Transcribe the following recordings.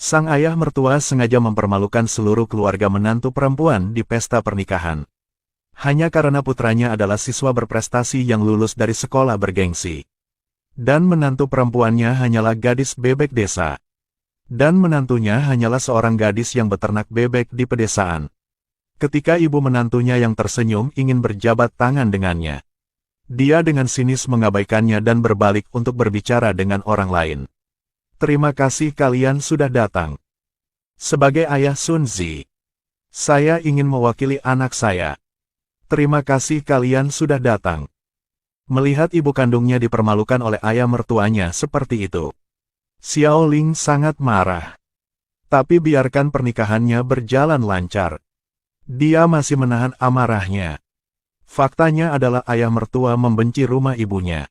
Sang ayah mertua sengaja mempermalukan seluruh keluarga menantu perempuan di pesta pernikahan. Hanya karena putranya adalah siswa berprestasi yang lulus dari sekolah bergengsi. Dan menantu perempuannya hanyalah gadis bebek desa. Dan menantunya hanyalah seorang gadis yang beternak bebek di pedesaan. Ketika ibu menantunya yang tersenyum ingin berjabat tangan dengannya, dia dengan sinis mengabaikannya dan berbalik untuk berbicara dengan orang lain. Terima kasih kalian sudah datang. Sebagai ayah Sun Zi, saya ingin mewakili anak saya. Terima kasih kalian sudah datang. Melihat ibu kandungnya dipermalukan oleh ayah mertuanya seperti itu, Xiao Ling sangat marah. Tapi biarkan pernikahannya berjalan lancar. Dia masih menahan amarahnya. Faktanya adalah ayah mertua membenci rumah ibunya.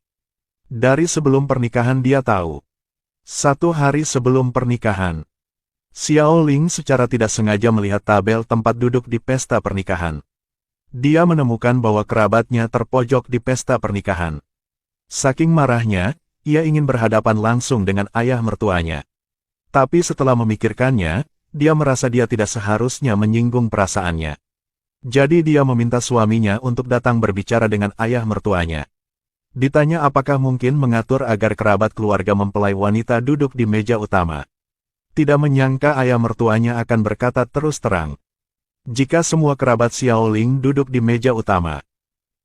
Dari sebelum pernikahan dia tahu. 1 hari sebelum pernikahan, Xiao Ling secara tidak sengaja melihat tabel tempat duduk di pesta pernikahan. Dia menemukan bahwa kerabatnya terpojok di pesta pernikahan. Saking marahnya, ia ingin berhadapan langsung dengan ayah mertuanya. Tapi setelah memikirkannya, dia merasa dia tidak seharusnya menyinggung perasaannya. Jadi dia meminta suaminya untuk datang berbicara dengan ayah mertuanya. Ditanya apakah mungkin mengatur agar kerabat keluarga mempelai wanita duduk di meja utama. Tidak menyangka ayah mertuanya akan berkata terus terang. Jika semua kerabat Xiao Ling duduk di meja utama,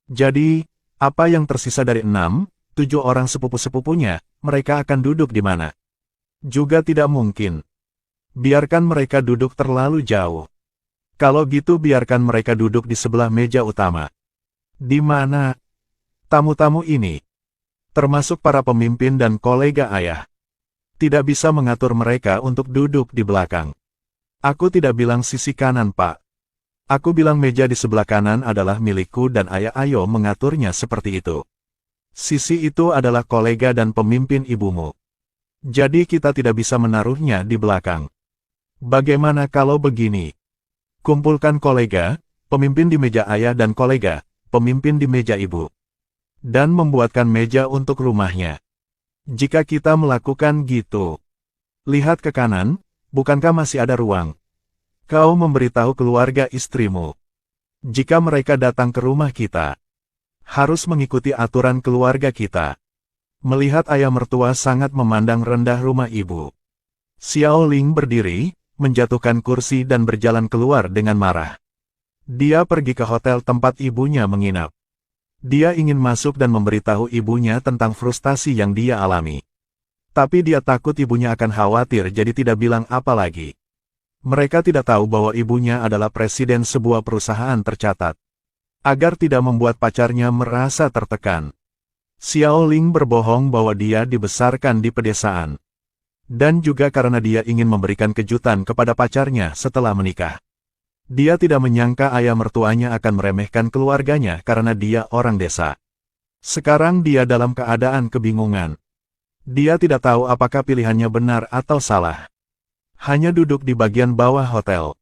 jadi, apa yang tersisa dari 6-7 orang sepupu-sepupunya, mereka akan duduk di mana? Juga tidak mungkin. Biarkan mereka duduk terlalu jauh. Kalau gitu biarkan mereka duduk di sebelah meja utama. Di mana? Tamu-tamu ini, termasuk para pemimpin dan kolega ayah, tidak bisa mengatur mereka untuk duduk di belakang. Aku tidak bilang sisi kanan, Pak. Aku bilang meja di sebelah kanan adalah milikku dan ayah ayo mengaturnya seperti itu. Sisi itu adalah kolega dan pemimpin ibumu. Jadi kita tidak bisa menaruhnya di belakang. Bagaimana kalau begini? Kumpulkan kolega, pemimpin di meja ayah dan kolega, pemimpin di meja ibu. Dan membuatkan meja untuk rumahnya. Jika kita melakukan gitu, lihat ke kanan, bukankah masih ada ruang? Kau memberitahu keluarga istrimu. Jika mereka datang ke rumah kita, harus mengikuti aturan keluarga kita. Melihat ayah mertua sangat memandang rendah rumah ibu, Xiao Ling berdiri, menjatuhkan kursi dan berjalan keluar dengan marah. Dia pergi ke hotel tempat ibunya menginap. Dia ingin masuk dan memberitahu ibunya tentang frustasi yang dia alami. Tapi dia takut ibunya akan khawatir jadi tidak bilang apa lagi. Mereka tidak tahu bahwa ibunya adalah presiden sebuah perusahaan tercatat. Agar tidak membuat pacarnya merasa tertekan, Xiao Ling berbohong bahwa dia dibesarkan di pedesaan. Dan juga karena dia ingin memberikan kejutan kepada pacarnya setelah menikah. Dia tidak menyangka ayah mertuanya akan meremehkan keluarganya karena dia orang desa. Sekarang dia dalam keadaan kebingungan. Dia tidak tahu apakah pilihannya benar atau salah. Hanya duduk di bagian bawah hotel.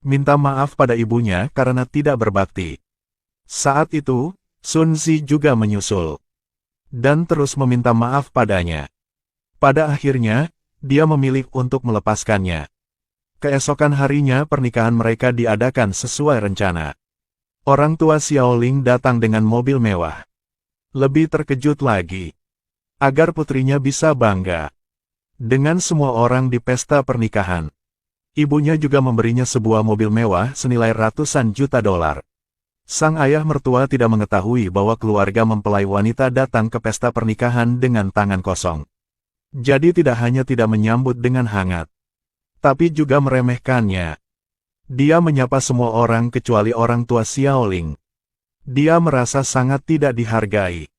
Minta maaf pada ibunya karena tidak berbakti. Saat itu, Sun Zi juga menyusul. Dan terus meminta maaf padanya. Pada akhirnya, dia memilih untuk melepaskannya. Keesokan harinya pernikahan mereka diadakan sesuai rencana. Orang tua Xiao Ling datang dengan mobil mewah. Lebih terkejut lagi. Agar putrinya bisa bangga dengan semua orang di pesta pernikahan. Ibunya juga memberinya sebuah mobil mewah senilai ratusan juta dolar. Sang ayah mertua tidak mengetahui bahwa keluarga mempelai wanita datang ke pesta pernikahan dengan tangan kosong. Jadi tidak hanya tidak menyambut dengan hangat, tapi juga meremehkannya. Dia menyapa semua orang kecuali orang tua Xiao Ling. Dia merasa sangat tidak dihargai.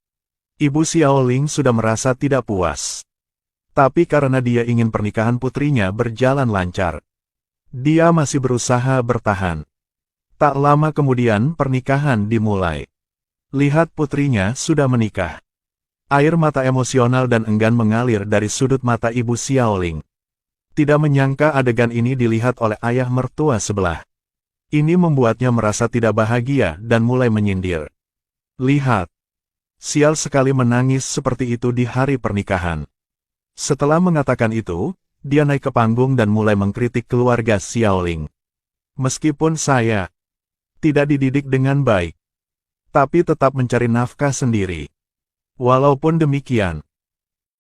Ibu Xiao Ling sudah merasa tidak puas. Tapi karena dia ingin pernikahan putrinya berjalan lancar, dia masih berusaha bertahan. Tak lama kemudian pernikahan dimulai. Lihat putrinya sudah menikah. Air mata emosional dan enggan mengalir dari sudut mata ibu Xiao Ling. Tidak menyangka adegan ini dilihat oleh ayah mertua sebelah. Ini membuatnya merasa tidak bahagia dan mulai menyindir. Lihat. Sial sekali menangis seperti itu di hari pernikahan. Setelah mengatakan itu, Dia naik ke panggung dan mulai mengkritik keluarga Xiaoling. Meskipun saya tidak dididik dengan baik, tapi tetap mencari nafkah sendiri. Walaupun demikian,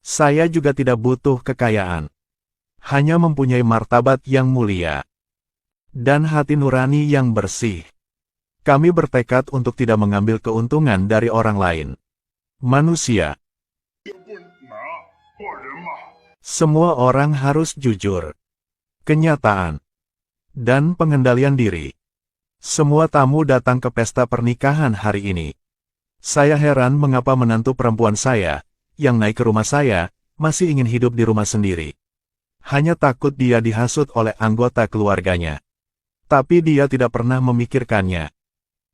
saya juga tidak butuh kekayaan. Hanya mempunyai martabat yang mulia dan hati nurani yang bersih. Kami bertekad untuk tidak mengambil keuntungan dari orang lain. Manusia. Semua orang harus jujur. Kenyataan. Dan pengendalian diri. Semua tamu datang ke pesta pernikahan hari ini. Saya heran mengapa menantu perempuan saya, yang naik ke rumah saya, masih ingin hidup di rumah sendiri. Hanya takut dia dihasut oleh anggota keluarganya. Tapi dia tidak pernah memikirkannya.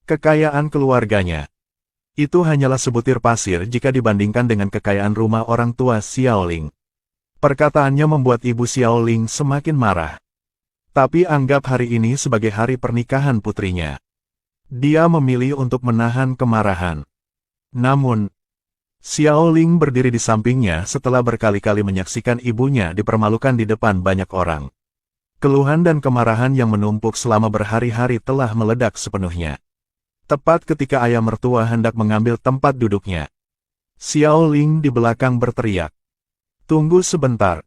Kekayaan keluarganya. Itu hanyalah sebutir pasir jika dibandingkan dengan kekayaan rumah orang tua Xiaoling. Perkataannya membuat ibu Xiaoling semakin marah. Tapi anggap hari ini sebagai hari pernikahan putrinya. Dia memilih untuk menahan kemarahan. Namun, Xiaoling berdiri di sampingnya setelah berkali-kali menyaksikan ibunya dipermalukan di depan banyak orang. Keluhan dan kemarahan yang menumpuk selama berhari-hari telah meledak sepenuhnya. Tepat ketika ayah mertua hendak mengambil tempat duduknya, Xiaoling di belakang berteriak, "Tunggu sebentar."